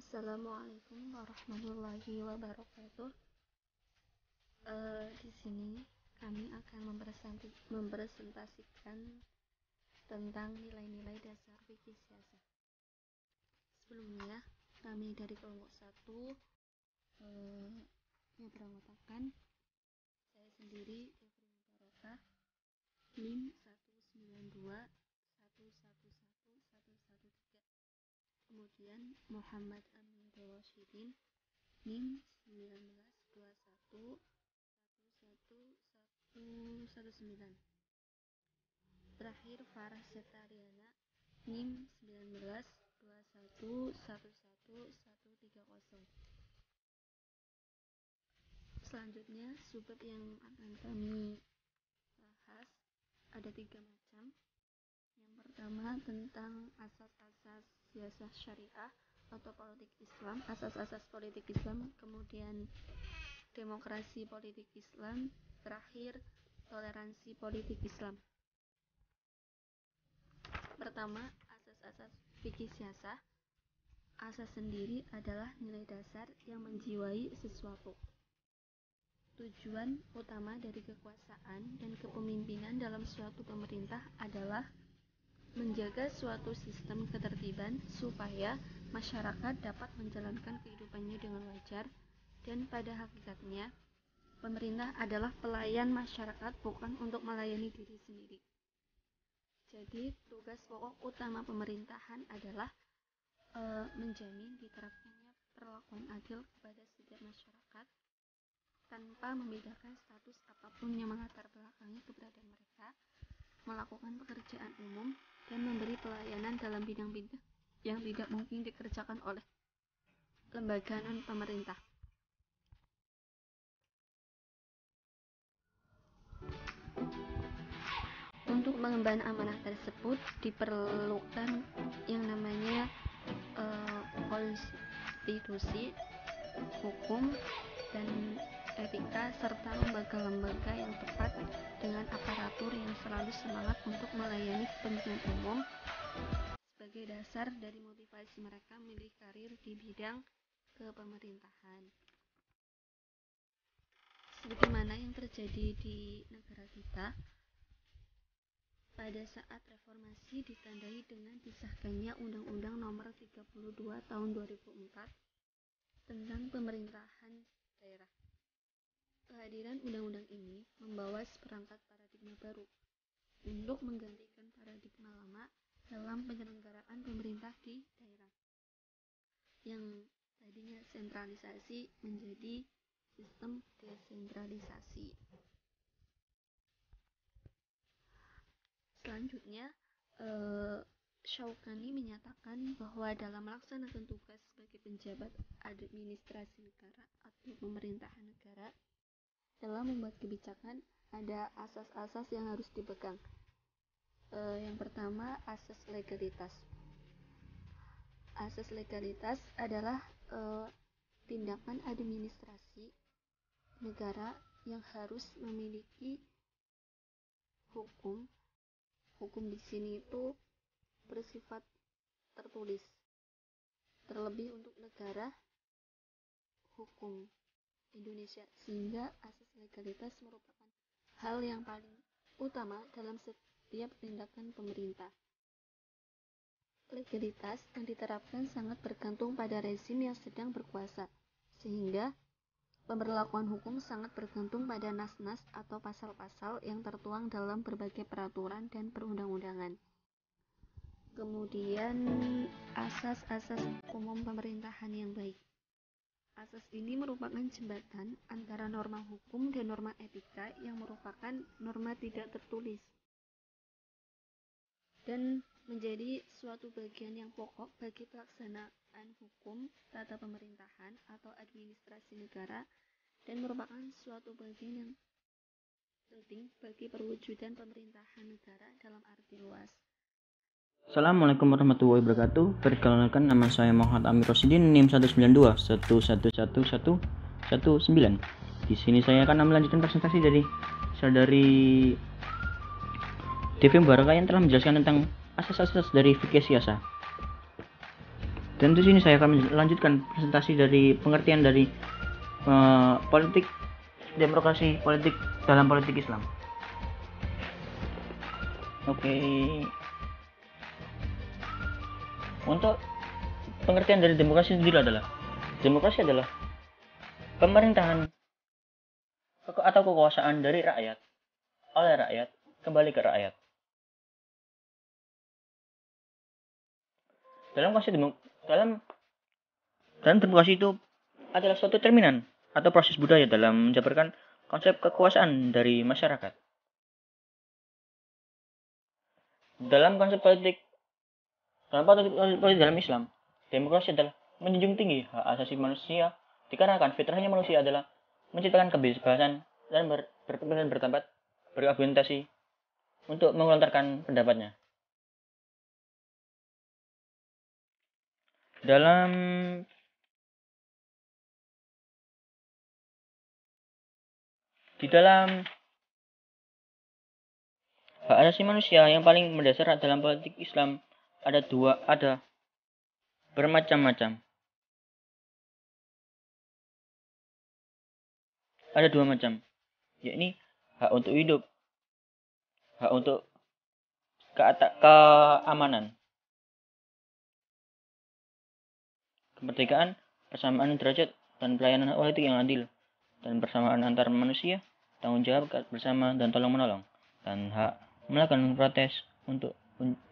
Assalamualaikum warahmatullahi wabarakatuh. Di sini kami akan mempresentasikan tentang nilai-nilai dasar fikih siasat. Sebelumnya, kami dari kelompok 1 yang beranggotakan saya sendiri, Efri Mubarokah, NIM 192 111 113. Kemudian Muhammad Amin Rasyidin, NIM 1921 11119. Terakhir Farah Setariana, NIM 1921111130. Selanjutnya subbab yang akan kami bahas ada 3 macam. Yang pertama tentang asas-asas siasah syariah atau politik Islam, asas-asas politik Islam, kemudian demokrasi politik Islam, terakhir toleransi politik Islam. Pertama, asas-asas fikih siasah. Asas sendiri adalah nilai dasar yang menjiwai sesuatu. Tujuan utama dari kekuasaan dan kepemimpinan dalam suatu pemerintah adalah menjaga suatu sistem ketertiban supaya masyarakat dapat menjalankan kehidupannya dengan wajar, dan pada hakikatnya pemerintah adalah pelayan masyarakat, bukan untuk melayani diri sendiri. Jadi tugas pokok utama pemerintahan adalah menjamin diterapkannya perlakuan adil kepada setiap masyarakat tanpa membedakan status apapun yang melatar belakangi keberadaan mereka, melakukan pekerjaan umum, dan memberi pelayanan dalam bidang-bidang yang tidak mungkin dikerjakan oleh lembaga non-pemerintah. Untuk mengemban amanah tersebut diperlukan yang namanya konstitusi, hukum, dan etika, serta lembaga-lembaga yang tepat dengan aparatur yang selalu semangat untuk melayani kepentingan umum sebagai dasar dari motivasi mereka memilih karir di bidang kepemerintahan. Sebagaimana yang terjadi di negara kita pada saat reformasi ditandai dengan disahkannya Undang-Undang Nomor 32 Tahun 2004 tentang pemerintahan daerah. Kehadiran undang-undang ini membawa seperangkat paradigma baru untuk menggantikan paradigma lama dalam penyelenggaraan pemerintah di daerah, yang tadinya sentralisasi menjadi sistem desentralisasi. Selanjutnya, Syaukani menyatakan bahwa dalam melaksanakan tugas sebagai penjabat administrasi negara atau pemerintahan negara, dalam membuat kebijakan ada asas-asas yang harus dipegang. Yang pertama, asas legalitas. Asas legalitas adalah tindakan administrasi negara yang harus memiliki hukum. Hukum di sini itu bersifat tertulis, terlebih untuk negara hukum Indonesia, sehingga asas legalitas merupakan hal yang paling utama dalam setiap tindakan pemerintah. Legalitas yang diterapkan sangat bergantung pada rezim yang sedang berkuasa, sehingga pemberlakuan hukum sangat bergantung pada nas-nas atau pasal-pasal yang tertuang dalam berbagai peraturan dan perundang-undangan. Kemudian, asas-asas umum pemerintahan yang baik. Asas ini merupakan jembatan antara norma hukum dan norma etika yang merupakan norma tidak tertulis, dan menjadi suatu bagian yang pokok bagi pelaksanaan hukum tata pemerintahan atau administrasi negara, dan merupakan suatu bagian yang penting bagi perwujudan pemerintahan negara dalam arti luas. Assalamualaikum warahmatullahi wabarakatuh. Perkenalkan, nama saya Muhammad Amin Rasyidin, NIM 192 1111119. Di sini saya akan melanjutkan presentasi dari Efri Mubarokah yang telah menjelaskan tentang asas-asas dari fikih siasah. Dan di sini saya akan melanjutkan presentasi dari pengertian dari politik demokrasi politik dalam politik Islam. Oke. Untuk pengertian dari demokrasi sendiri adalah demokrasi adalah pemerintahan atau kekuasaan dari rakyat oleh rakyat kembali ke rakyat. Dalam demokrasi itu adalah suatu cerminan atau proses budaya dalam menjabarkan konsep kekuasaan dari masyarakat. Dalam konsep politik dalam Islam, demokrasi adalah menjunjung tinggi hak asasi manusia dikarenakan fitrahnya manusia adalah menciptakan kebebasan dan berpikir dan berpendapat, berargumentasi untuk melontarkan pendapatnya. Di dalam hak asasi manusia yang paling mendasar dalam politik Islam ada bermacam-macam. Ada dua macam, yakni hak untuk hidup, hak untuk keamanan, kemerdekaan, persamaan derajat, dan pelayanan politik yang adil, dan persamaan antar manusia, tanggung jawab bersama dan tolong menolong, dan hak melakukan protes untuk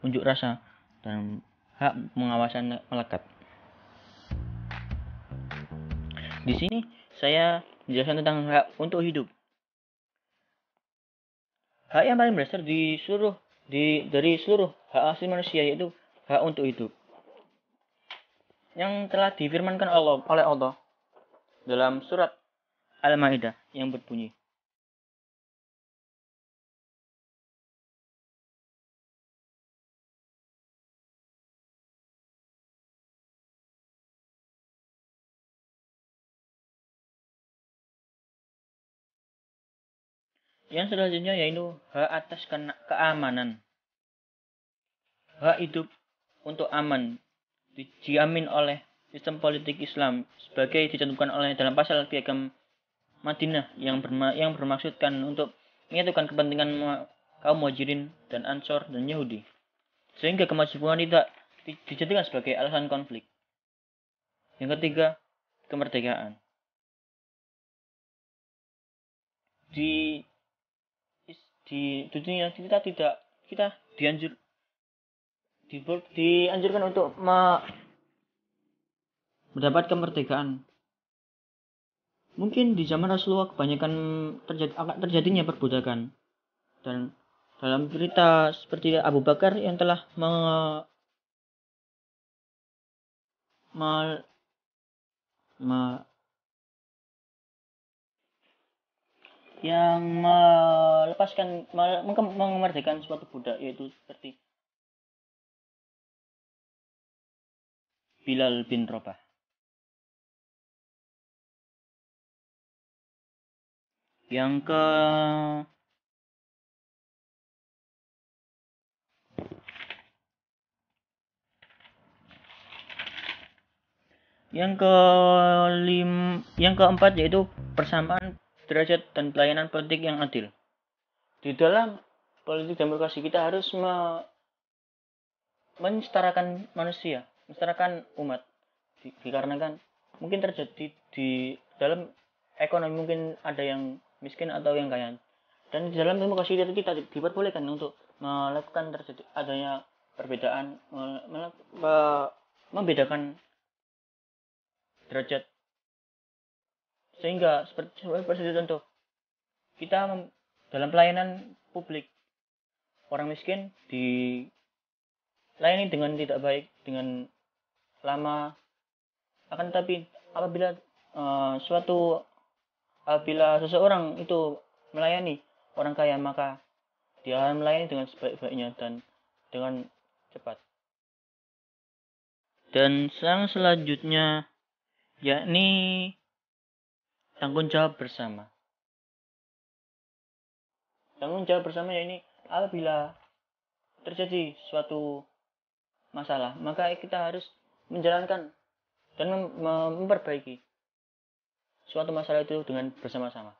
unjuk rasa, dan hak pengawasan melekat. Di sini saya menjelaskan tentang hak untuk hidup. Hak yang paling mendasar dari seluruh hak asasi manusia yaitu hak untuk hidup, yang telah difirmankan oleh Allah dalam surat Al-Maidah yang berbunyi, yang selanjutnya yaitu hak atas keamanan. Hak hidup untuk aman dijamin oleh sistem politik Islam sebagai dicantumkan oleh dalam pasal Piagam Madinah yang bermaksudkan untuk menyatukan kepentingan kaum Muhajirin dan Ansor dan Yahudi, sehingga kemajuan tidak dijadikan sebagai alasan konflik. Yang ketiga, kemerdekaan. Di dunia kita dianjurkan untuk mendapat kemerdekaan. Mungkin di zaman Rasulullah kebanyakan terjadinya perbudakan, dan dalam cerita seperti Abu Bakar yang telah memerdekakan suatu budak, yaitu seperti Bilal bin Rabah. Yang keempat yaitu persamaan derajat dan pelayanan politik yang adil. Di dalam politik demokrasi kita harus mensetarakan manusia, mensetarakan umat. Dikarenakan mungkin terjadi di dalam ekonomi mungkin ada yang miskin atau yang kaya, dan di dalam demokrasi kita diperbolehkan untuk melakukan terjadi adanya perbedaan, membedakan derajat, sehingga seperti contoh kita dalam pelayanan publik, orang miskin dilayani dengan tidak baik, dengan lama. Akan tetapi apabila seseorang itu melayani orang kaya, maka dia akan melayani dengan sebaik-baiknya dan dengan cepat. Dan yang selanjutnya yakni tanggung jawab bersama. Tanggung jawab bersama yakni apabila terjadi suatu masalah, maka kita harus menjalankan dan memperbaiki suatu masalah itu dengan bersama-sama.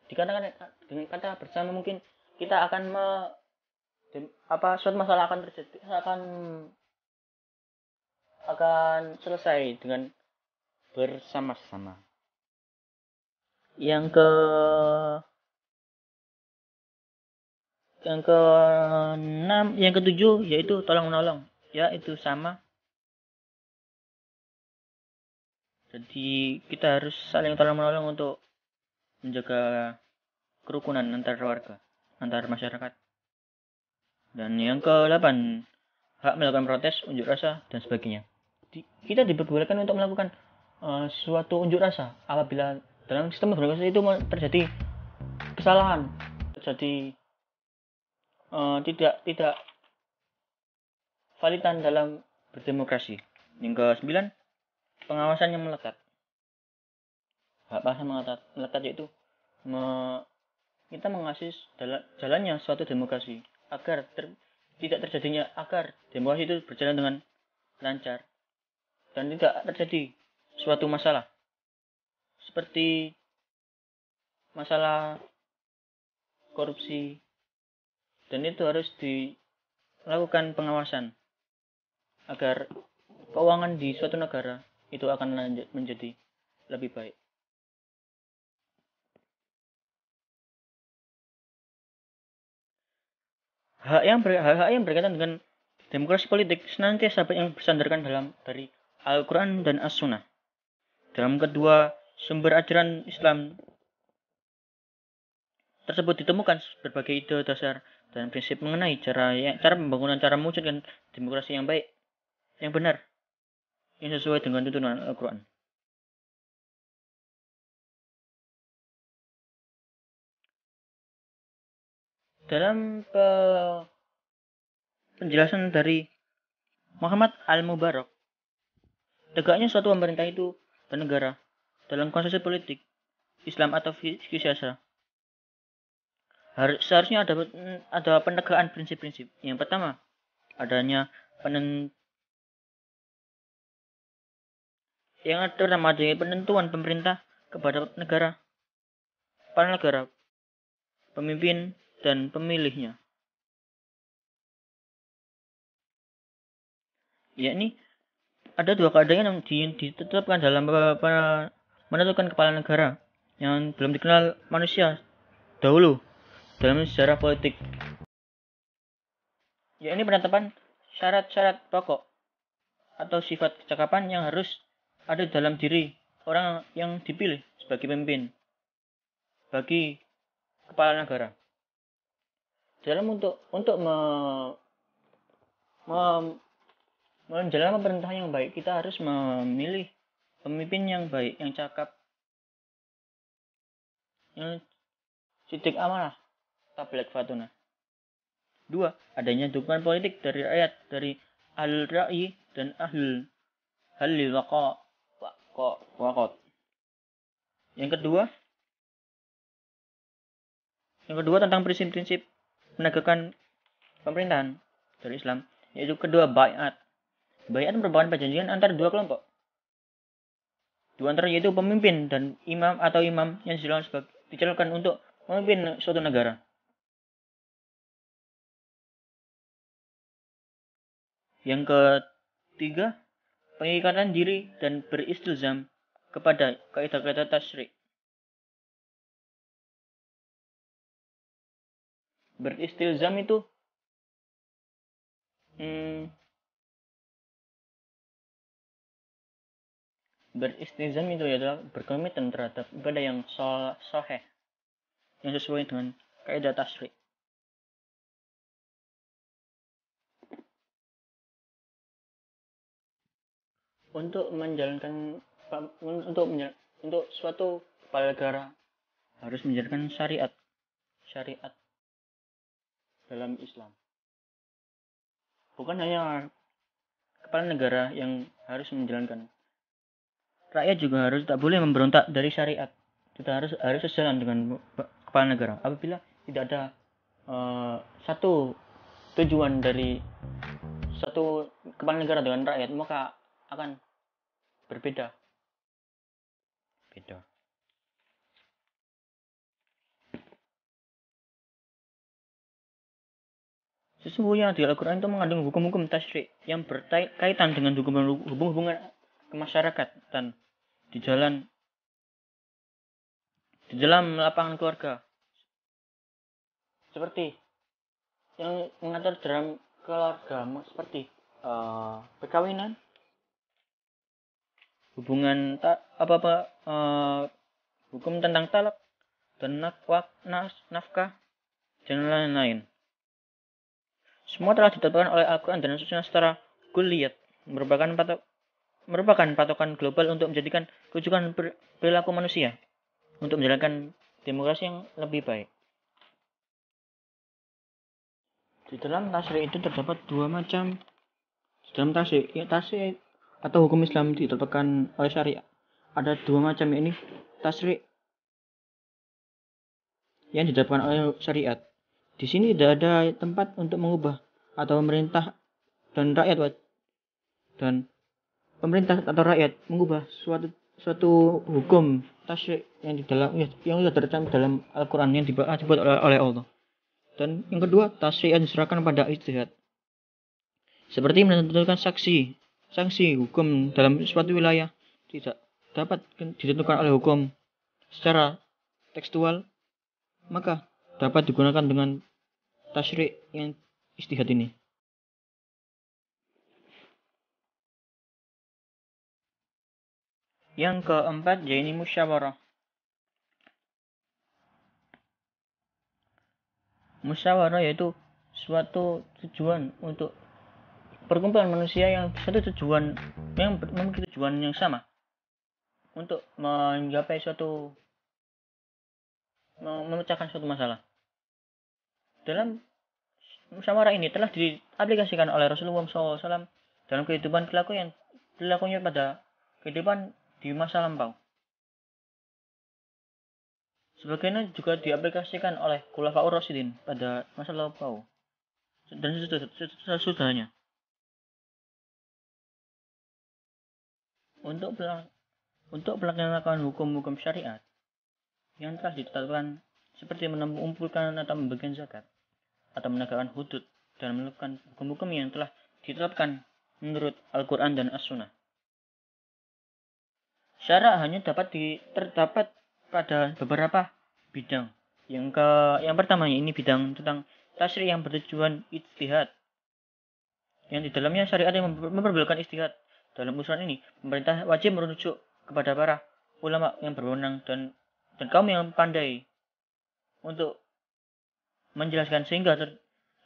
Dikatakan dengan kata bersama mungkin kita akan suatu masalah akan terjadi akan selesai dengan bersama-sama. Yang ketujuh yaitu tolong menolong, yaitu sama. Jadi kita harus saling tolong menolong untuk menjaga kerukunan antar warga, antar masyarakat. Dan yang ke-8, hak melakukan protes, unjuk rasa, dan sebagainya. Kita diperbolehkan untuk melakukan suatu unjuk rasa apabila dalam sistem demokrasi itu terjadi kesalahan, terjadi tidak validan dalam berdemokrasi. Yang ke-9, pengawasan yang melekat. Hak pasal melekat yaitu kita mengawasi jalannya suatu demokrasi agar agar demokrasi itu berjalan dengan lancar dan tidak terjadi suatu masalah seperti masalah korupsi, dan itu harus dilakukan pengawasan agar keuangan di suatu negara itu akan menjadi lebih baik. Hak yang berkaitan dengan demokrasi politik senantiasa yang bersandarkan dari Al-Quran dan As-Sunnah. Dalam kedua sumber ajaran Islam tersebut ditemukan berbagai ide dasar dan prinsip mengenai cara pembangunan, cara mewujudkan demokrasi yang baik, yang benar, yang sesuai dengan tuntunan Al-Quran. Dalam penjelasan dari Muhammad Al-Mubarak, tegaknya suatu pemerintah itu dan negara dalam konstitusi politik Islam atau fisiasa seharusnya ada penegakan prinsip-prinsip. Yang pertama, adanya penentuan pemerintah kepada para negara, pemimpin dan pemilihnya. Yakni ada dua keadaan yang ditetapkan dalam menentukan kepala negara yang belum dikenal manusia dahulu dalam sejarah politik. Yakni penetapan syarat-syarat pokok atau sifat kecakapan yang harus ada dalam diri orang yang dipilih sebagai pemimpin bagi kepala negara. Dalam untuk menjalankan pemerintahan yang baik, kita harus memilih pemimpin yang baik, yang cakap, yang sidik amanah, tabligh fatuna. 2. Adanya dukungan politik dari rakyat, dari ahlul ra'yi dan ahlul halil waqot. Yang kedua tentang prinsip-prinsip menegakkan pemerintahan dari Islam, yaitu kedua baiat. Baiat merupakan perjanjian antara dua kelompok. Dua antara yaitu pemimpin dan imam atau imam yang dicalonkan untuk memimpin suatu negara. Yang ketiga, pengikatan diri dan beristilzam kepada kaidah-kaidah tasyri'. Beristilzam itu adalah berkomitmen terhadap ibadah yang sahih, yang sesuai dengan kaidah tasyri'. Untuk suatu kepala negara harus menjalankan syariat dalam Islam. Bukan hanya kepala negara yang harus menjalankan, rakyat juga tak boleh memberontak dari syariat. Kita harus sejalan dengan kepala negara. Apabila tidak ada satu tujuan dari satu kepala negara dengan rakyat, maka akan berbeda. Sesungguhnya di Al-Quran itu mengandung hukum-hukum tasyri' yang berkaitan dengan hubungan kemasyarakatan di dalam lapangan keluarga, seperti yang mengatur dalam keluarga seperti perkawinan, hubungan hukum tentang talak dan nafkah dan lain-lain. Semua telah ditetapkan oleh Al-Quran dan Sunnah secara kulliyat, merupakan patokan global untuk menjadikan rujukan perilaku manusia untuk menjalankan demokrasi yang lebih baik. Di dalam tasyri' itu terdapat dua macam. Di dalam tasyri' atau hukum Islam ditetapkan oleh syariat. Ada dua macam, ini tasyri' yang ditetapkan oleh syariat. Di sini tidak ada tempat untuk mengubah atau pemerintah atau rakyat mengubah suatu hukum tasyri' yang sudah tercantum dalam Al-Quran yang dibuat oleh Allah. Dan yang kedua, tasyri' yang diserahkan pada ijtihad. Seperti menentukan sanksi hukum dalam suatu wilayah tidak dapat ditentukan oleh hukum secara tekstual, maka dapat digunakan dengan tasyri' yang ijtihad ini. Yang keempat, yaitu musyawarah. Musyawarah yaitu suatu tujuan untuk perkumpulan manusia yang memiliki tujuan yang sama untuk memecahkan suatu masalah. Dalam musyawarah ini telah diaplikasikan oleh Rasulullah SAW dalam kehidupan perilakunya pada kehidupan di masa lampau. Sebagaimana juga diaplikasikan oleh Khulafaur Rasyidin pada masa lampau dan sesudahnya. Untuk pelaksanaan hukum-hukum syariat yang telah ditetapkan seperti mengumpulkan atau membagikan zakat atau menegakkan hudud dan melakukan hukum-hukum yang telah ditetapkan menurut Al-Quran dan As-Sunnah. Syara' hanya terdapat pada beberapa bidang. Yang pertama ini bidang tentang tasyri' yang bertujuan ijtihad. Yang di dalamnya syariat yang memperbolehkan ijtihad. Dalam urusan ini, pemerintah wajib merujuk kepada para ulama yang berwenang dan kaum yang pandai untuk menjelaskan sehingga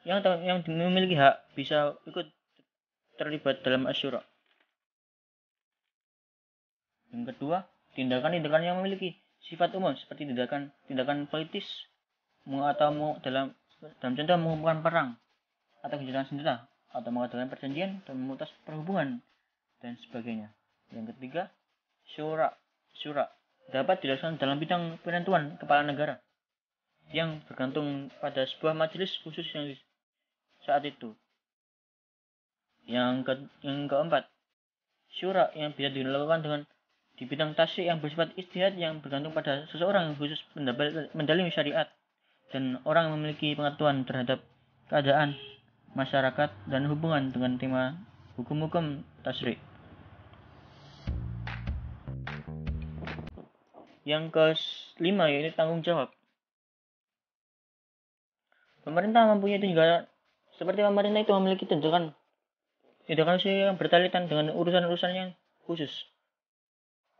yang memiliki hak bisa ikut terlibat dalam asyura. Yang kedua, tindakan-tindakan yang memiliki sifat umum seperti tindakan politis atau dalam contoh mengumpulkan perang atau gencatan senjata atau mengadakan perjanjian dan memutus perhubungan dan sebagainya. Yang ketiga, syura dapat dilaksanakan dalam bidang penentuan kepala negara yang bergantung pada sebuah majelis khusus yang saat itu. Yang keempat, syura yang bisa dilakukan dengan di bidang tasyri' yang bersifat ijtihad yang bergantung pada seseorang yang khusus mendalimi syariat dan orang yang memiliki pengetahuan terhadap keadaan masyarakat dan hubungan dengan tema hukum-hukum tasyri'. Yang kelima yaitu tanggung jawab. Pemerintah mempunyai tindakan seperti pemerintah itu memiliki tindakan yang berkaitan dengan urusan-urusan yang khusus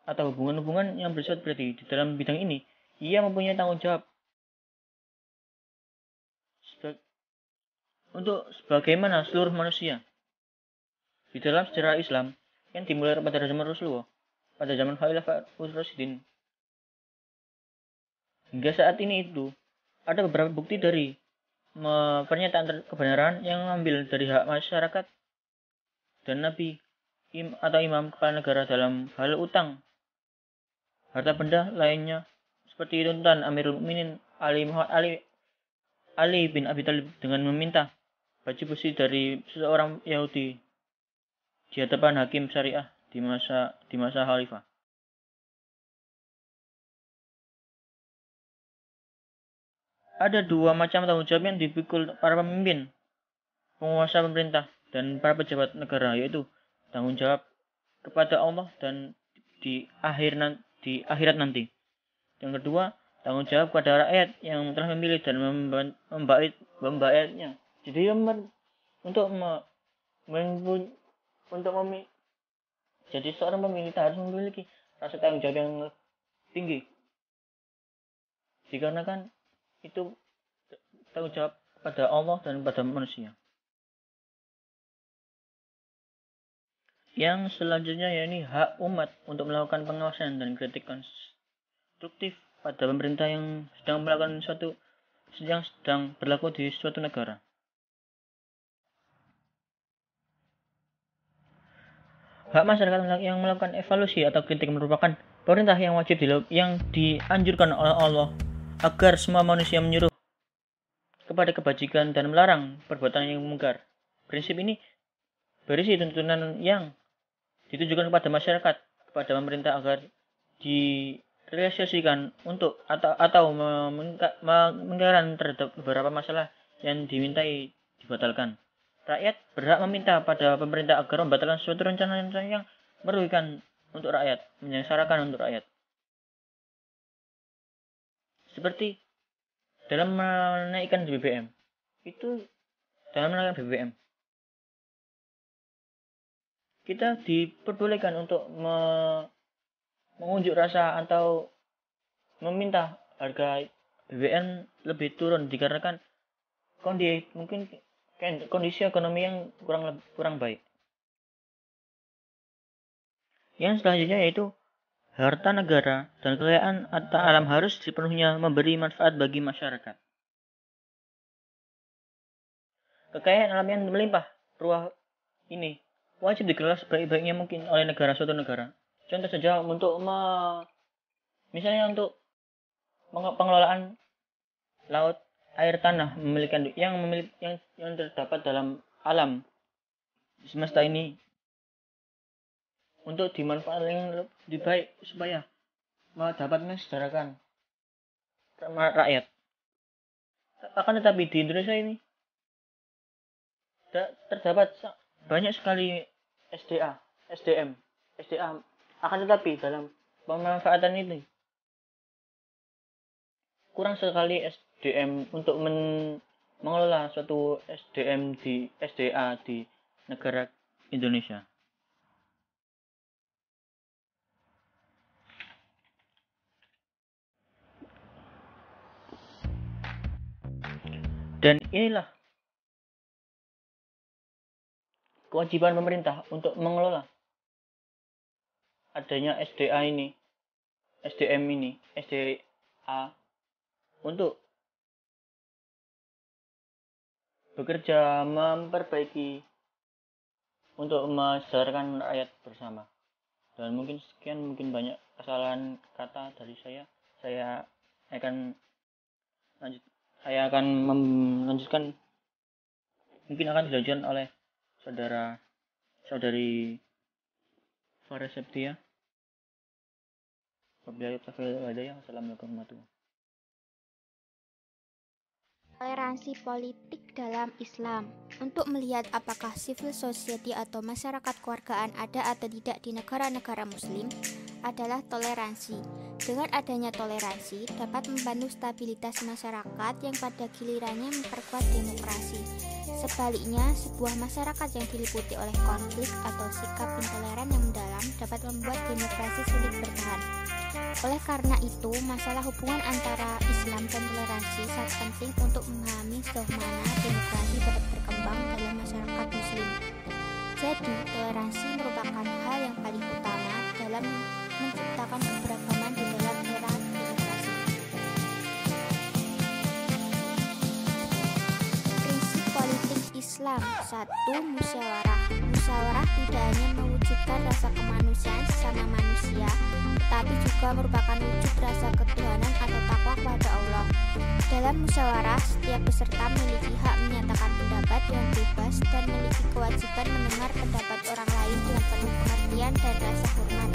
atau hubungan-hubungan yang bersifat berarti di dalam bidang ini ia mempunyai tanggung jawab untuk sebagaimana seluruh manusia. Di dalam sejarah Islam yang dimulai pada zaman Rasulullah pada zaman Khulafaur Rasyidin hingga saat ini itu ada beberapa bukti dari pernyataan kebenaran yang mengambil dari hak masyarakat dan nabi atau imam kepala negara dalam hal utang harta benda lainnya seperti tuntutan Amirul Mukminin Ali bin Abi Thalib dengan meminta baju besi dari seseorang Yahudi di hadapan hakim syariah di masa khalifah. Ada dua macam tanggung jawab yang dipikul para pemimpin, penguasa pemerintah, dan para pejabat negara, yaitu tanggung jawab kepada Allah dan di akhirat nanti. Yang kedua, tanggung jawab kepada rakyat yang telah memilih dan membaiknya. Jadi jadi seorang pemimpin harus memiliki rasa tanggung jawab yang tinggi. Dikarenakan itu tanggung jawab pada Allah dan pada manusia. Yang selanjutnya yakni hak umat untuk melakukan pengawasan dan kritik konstruktif pada pemerintah yang sedang berlaku di suatu negara. Hak masyarakat yang melakukan evaluasi atau kritik merupakan perintah yang wajib yang dianjurkan oleh Allah agar semua manusia menyuruh kepada kebajikan dan melarang perbuatan yang mungkar. Prinsip ini berisi tuntunan yang ditujukan kepada masyarakat, kepada pemerintah agar direalisasikan untuk atau mengingkaran terhadap beberapa masalah yang dimintai dibatalkan. Rakyat berhak meminta pada pemerintah agar membatalkan suatu rencana yang merugikan untuk rakyat, menyengsarakan untuk rakyat. Seperti dalam menaikkan BBM. Kita diperbolehkan untuk mengunjuk rasa atau meminta harga BBM lebih turun dikarenakan kondisi ekonomi yang kurang baik. Yang selanjutnya yaitu harta negara dan kekayaan atau alam harus sepenuhnya memberi manfaat bagi masyarakat. Kekayaan alam yang melimpah ruah ini wajib dikelola sebaik-baiknya mungkin oleh suatu negara. Contoh saja misalnya untuk pengelolaan laut, air, tanah yang terdapat dalam alam semesta ini untuk dimanfaatkan yang lebih baik supaya dapat mensejahterakan rakyat. Akan tetapi di Indonesia ini terdapat banyak sekali SDA. Akan tetapi dalam pemanfaatan ini kurang sekali SDM untuk mengelola suatu SDA di negara Indonesia. Dan inilah kewajiban pemerintah untuk mengelola adanya SDA untuk bekerja memperbaiki untuk mensejahterakan rakyat bersama. Dan mungkin banyak kesalahan kata dari saya. Saya akan melanjutkan, mungkin akan dilanjutkan oleh saudari Farah Septia. Assalamualaikum warahmatullahi wabarakatuh. Toleransi politik dalam Islam. Untuk melihat apakah civil society atau masyarakat kewargaan ada atau tidak di negara-negara muslim adalah toleransi. Dengan adanya toleransi dapat membantu stabilitas masyarakat yang pada gilirannya memperkuat demokrasi. Sebaliknya, sebuah masyarakat yang diliputi oleh konflik atau sikap intoleran yang mendalam dapat membuat demokrasi sulit bertahan. Oleh karena itu, masalah hubungan antara Islam dan toleransi sangat penting untuk memahami sejauh mana demokrasi dapat berkembang dalam masyarakat muslim. Jadi, toleransi merupakan hal yang paling utama dalam menciptakan keberagaman di dalam era demokrasi. Prinsip politik Islam. 1. Musyawarah. Musyawarah tidak hanya mewujudkan rasa kemanusiaan sesama manusia, tetapi juga juga merupakan wujud rasa ketuhanan atau takwa kepada Allah. Dalam musyawarah, setiap peserta memiliki hak menyatakan pendapat yang bebas dan memiliki kewajiban mendengar pendapat orang lain dengan penuh pengertian dan rasa hormat.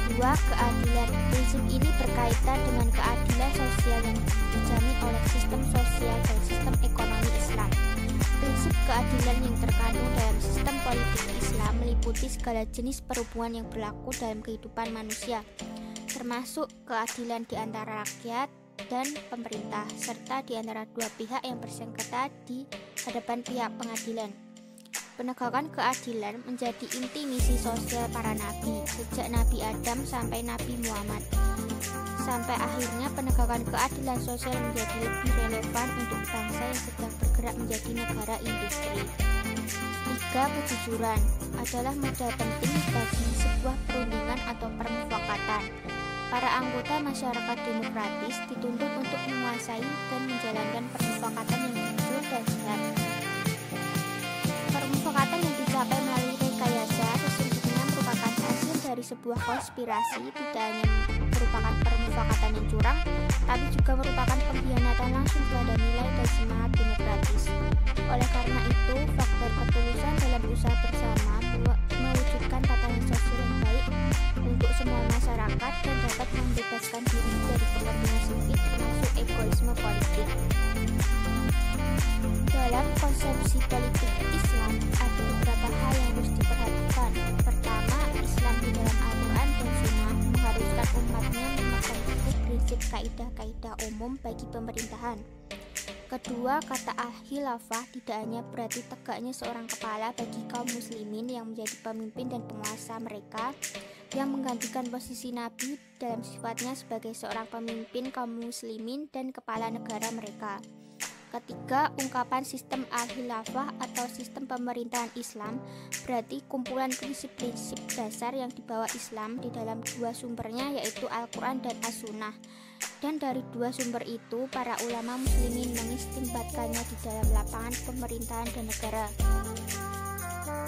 2. Keadilan. Prinsip ini berkaitan dengan keadilan sosial yang dijamin oleh sistem sosial dan sistem ekonomi Islam. Prinsip keadilan yang terkandung dalam sistem politik Islam meliputi segala jenis perhubungan yang berlaku dalam kehidupan manusia, termasuk keadilan di antara rakyat dan pemerintah, serta di antara dua pihak yang bersengketa di hadapan pihak pengadilan. Penegakan keadilan menjadi inti misi sosial para nabi, sejak Nabi Adam sampai Nabi Muhammad. Sampai akhirnya penegakan keadilan sosial menjadi lebih relevan untuk bangsa yang sedang bergerak menjadi negara industri. 3. Kejujuran adalah modal penting bagi sebuah perundingan atau permufakatan. Para anggota masyarakat demokratis dituntut untuk menguasai dan menjalankan permufakatan yang jujur dan sehat. Permufakatan yang dicapai melalui rekayasa sesungguhnya merupakan hasil dari sebuah konspirasi, tidak hanya merupakan permufakatan yang curang, tapi juga merupakan pengkhianatan langsung kepada nilai dan semangat demokratis. Oleh karena itu, faktor ketulusan dalam usaha bersama mewujudkan tatanan sosial yang baik untuk semua masyarakat dan dapat membebaskan diri dari kepentingan sempit termasuk egoisme politik. Dalam konsepsi politik Islam, ada beberapa hal yang harus diperhatikan. Pertama, Islam di dalam Al-Quran dan Sunnah mengharuskan umatnya memegang teguh prinsip kaidah-kaidah umum bagi pemerintahan. Kedua, kata al-khilafah tidak hanya berarti tegaknya seorang kepala bagi kaum muslimin yang menjadi pemimpin dan penguasa mereka, yang menggantikan posisi Nabi dalam sifatnya sebagai seorang pemimpin kaum muslimin dan kepala negara mereka. Ketiga, ungkapan sistem al-khilafah atau sistem pemerintahan Islam berarti kumpulan prinsip-prinsip dasar yang dibawa Islam di dalam dua sumbernya, yaitu Al-Quran dan As-Sunnah. Dan dari dua sumber itu, para ulama muslimin mengistimbatkannya di dalam lapangan pemerintahan dan negara.